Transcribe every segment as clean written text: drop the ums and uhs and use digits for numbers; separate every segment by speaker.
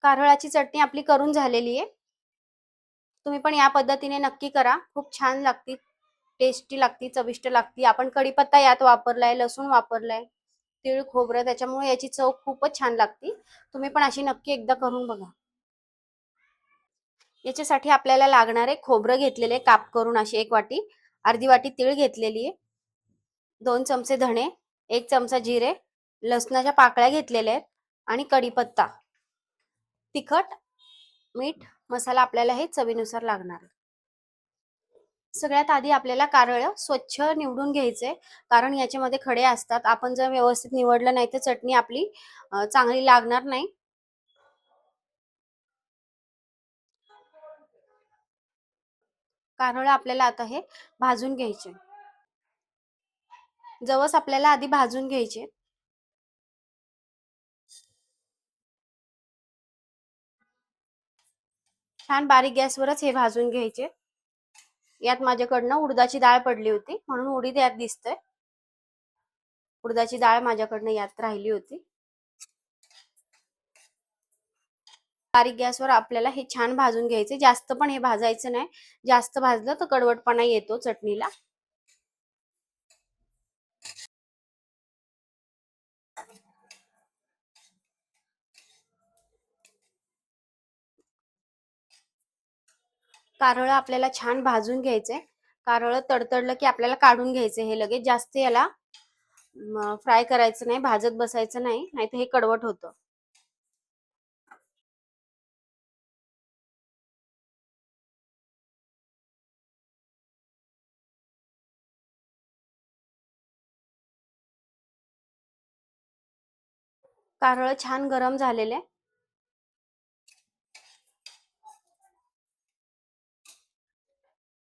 Speaker 1: कारळाची चटणी आपली करून झालेली आहे. तुम्ही पण या पद्धतीने नक्की करा. खूप छान लागती, टेस्टी लागती, चविष्ट लागती. आपण कढीपत्ता यात वापरलाय, लसूण वापरलाय, तीळ, खोबरं, त्याच्यामुळे याची चव खूपच छान लागती. तुम्ही पण अशी नक्की एकदा करून बघा. याच्यासाठी आपल्याला लागणारे खोबरं घेतलेले काप करून अशी 1 वाटी, अर्धी वाटी तीळ घेतलेली आहे, 2 चमचे धणे, 1 चमचा जिरे, लसणाच्या पाकळ्या घेतलेल्या आहेत आणि कढीपत्ता, तिखट, मीठ, मसाला आपल्याला हे चवीनुसार लागणार आहे. सगळ्यात आधी आपल्याला कारळ स्वच्छ निवडून घ्यायचे, कारण याच्यामध्ये खडे असतात. आपण जर व्यवस्थित निवडलं नाही तर चटणी आपली चांगली लागणार नाही. कारळ आपल्याला आता हे भाजून घ्यायचे. जवस आपल्याला आधी भाजून घ्यायचे. छान बारीक गॅसवरच हे भाजून घ्यायचे. यात माझ्याकडनं उडदाची डाळ पडली होती म्हणून उडीद यात दिसतंय. उडदाची डाळ माझ्याकडनं यात राहिली होती. बारीक गॅसवर आपल्याला हे छान भाजून घ्यायचे. जास्त पण हे भाजायचं नाही. जास्त भाजलं तर कडवटपणा येतो चटणीला. कारळ आपल्याला छान भाजून घ्यायचंय. कारळ तडतडलं की आपल्याला काढून घ्यायचं हे लगेच. जास्त याला फ्राय करायचं नाही, भाजत बसायचं नाही, नाहीतर हे कडवट होतं. कारळ छान गरम झालेले.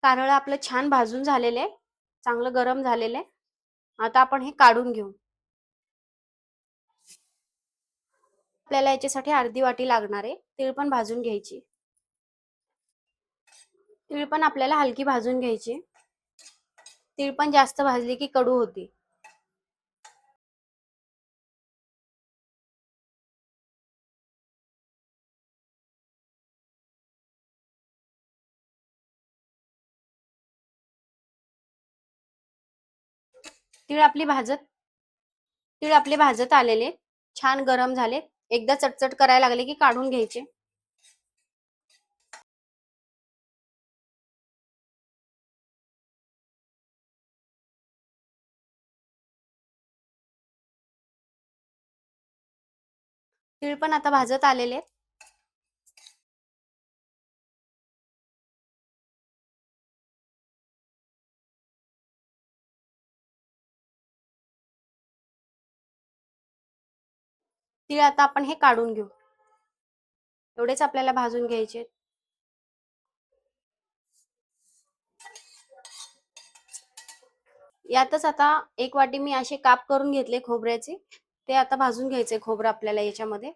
Speaker 1: कारळ आपलं छान भाजून झालेले, चांगलं गरम झालेले. आता आपण हे काढून घेऊ. आपल्याला याच्यासाठी अर्धी वाटी लागणार आहे. तीळ पण भाजून घ्यायची. तीळ पण आपल्याला हलकी भाजून घ्यायची. तीळ पण जास्त भाजली की कडू होती. तीळ आपले भाजत आलेले, छान गरम झाले. एकदा चटचट करायला लागले की काढून घ्यायचे. तीळ पण आता भाजत आलेले. तीळ आता आपण हे काढून घेऊ. एवढेच आपल्याला भाजून घ्यायचे. यातच आता 1 वाटी मी असे काप करून घेतले खोबऱ्याचे. ते आता भाजून घ्यायचे खोबरं आपल्याला याच्यामध्ये.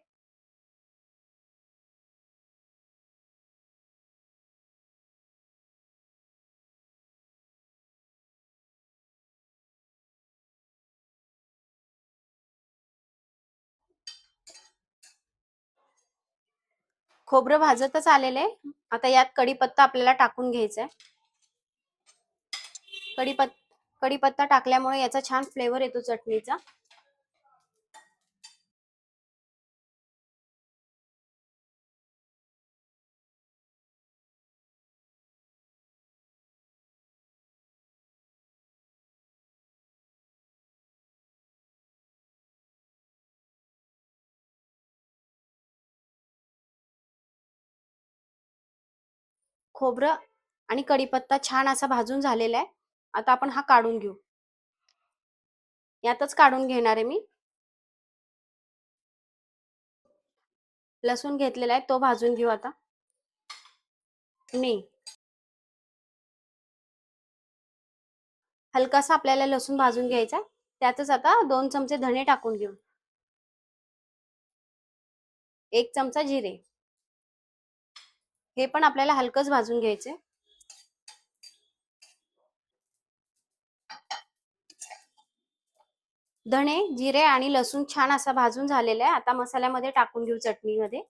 Speaker 1: खोबरं भाजतच आलेले. आता यात कढीपत्ता आपल्याला टाकून घ्यायचा आहे. कढीपत्ता टाकल्यामुळे याचा छान फ्लेवर येतो चटणीचा. खोबरं आणि कढीपत्ता छान असा भाजून झालेला आहे. आता आपण हा काढून घेऊ. यातच काढून घेणार आहे मी. लसूण घेतलेला आहे तो भाजून घेऊ आता. नाही, हलकासा आपल्याला लसूण भाजून घ्यायचा. त्यातच आता 2 चमचे धणे टाकून घेऊ. 1 चमचा जिरे. हे पण आपल्याला हलकच भाजून घ्यायचे. धणे, जिरे आणि लसूण छान असा भाजून झालेला आहे. आता मसाल्यामध्ये टाकून घेऊ चटणीमध्ये.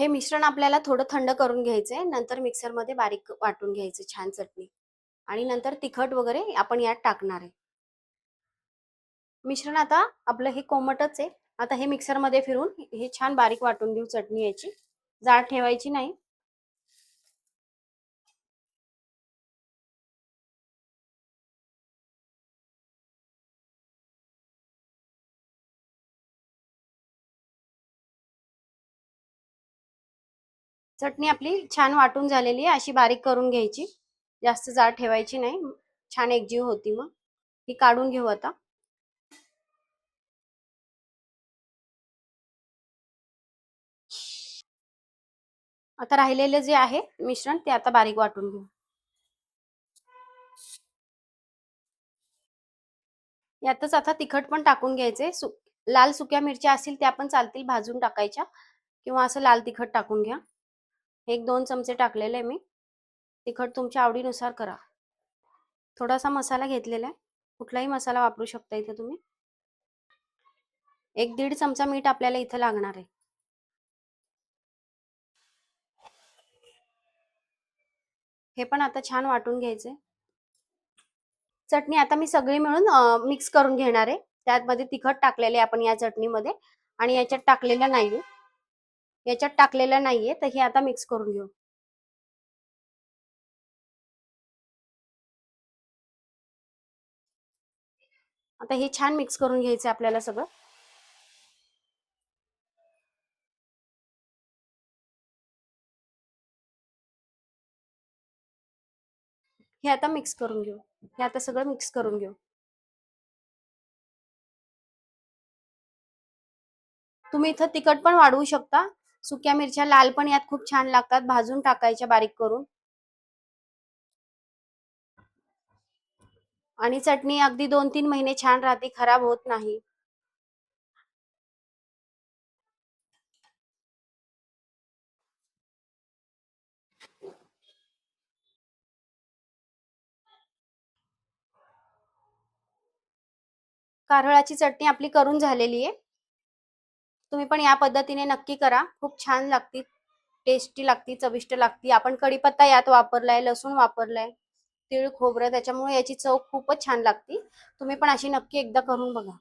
Speaker 1: हे मिश्रण आपल्याला थोडं थंड करून घ्यायचंय, नंतर मिक्सरमध्ये बारीक वाटून घ्यायचं छान चटणी आणि नंतर तिखट वगैरे आपण यात टाकणार आहे. मिश्रण आता आपलं हे कोमटच आहे. आता हे मिक्सरमध्ये फिरून हे छान बारीक वाटून घेऊ चटणी याची. जाड ठेवायची नाही. चटणी आपली छान वाटून झालेली आहे. अशी बारीक करून घ्यायची. जास्त जाड ठेवायची नाही. छान एकजीव होती मग. ही काढून घेऊ आता. आता राहिलेले जे आहे मिश्रण ते आता बारीक वाटून घेऊ. यातच आता तिखट पण टाकून घ्यायचे. लाल सुक्या मिरच्या असतील त्या पण चालतील भाजून टाकायच्या किंवा असं लाल तिखट टाकून घ्या. 1-2 चमचे टाकलेले आहे मी. तिखट तुमच्या आवडीनुसार करा. थोडासा मसाला घेतलेला आहे. कुठलाही मसाला वापरू शकता इथे तुम्ही. 1-1.5 चमचा मीठ आपल्याला इथं लागणार आहे. हे पण आता छान वाटून घ्यायचंय. चटणी आता मी सगळी मिळून मिक्स करून घेणार आहे. त्यामध्ये तिखट टाकलेले आपण या चटणीमध्ये आणि याच्यात टाकलेलं नाहीये. याच्यात टाकलेलं नाहीये तर हे आता मिक्स करून घेऊ. आता हे छान मिक्स करून घ्यायचं आपल्याला सगळं. हे आता मिक्स करून घेऊ. हे आता सगळं मिक्स करून घेऊ. तुम्ही इथं तिखट पण वाढवू शकता. सुक्या मिरच्या लाल पण यात खूप छान लागतात. भाजून टाकायच्या बारीक करून. आणि चटणी अगदी 2-3 महिने छान राहते, खराब होत नाही. कारळाची चटणी आपली करून झालेली आहे. तुम्ही पण या पद्धतीने नक्की करा. खूप छान लागती. टेस्टी लागती, चविष्ट लागती. आपण कढीपत्ता यात वापरलाय, लसूण वापरलाय, तीळ, खोबरं त्याच्यामुळे याची चव खूपच छान लागती. तुम्ही पण अशी नक्की एकदा करून बघा.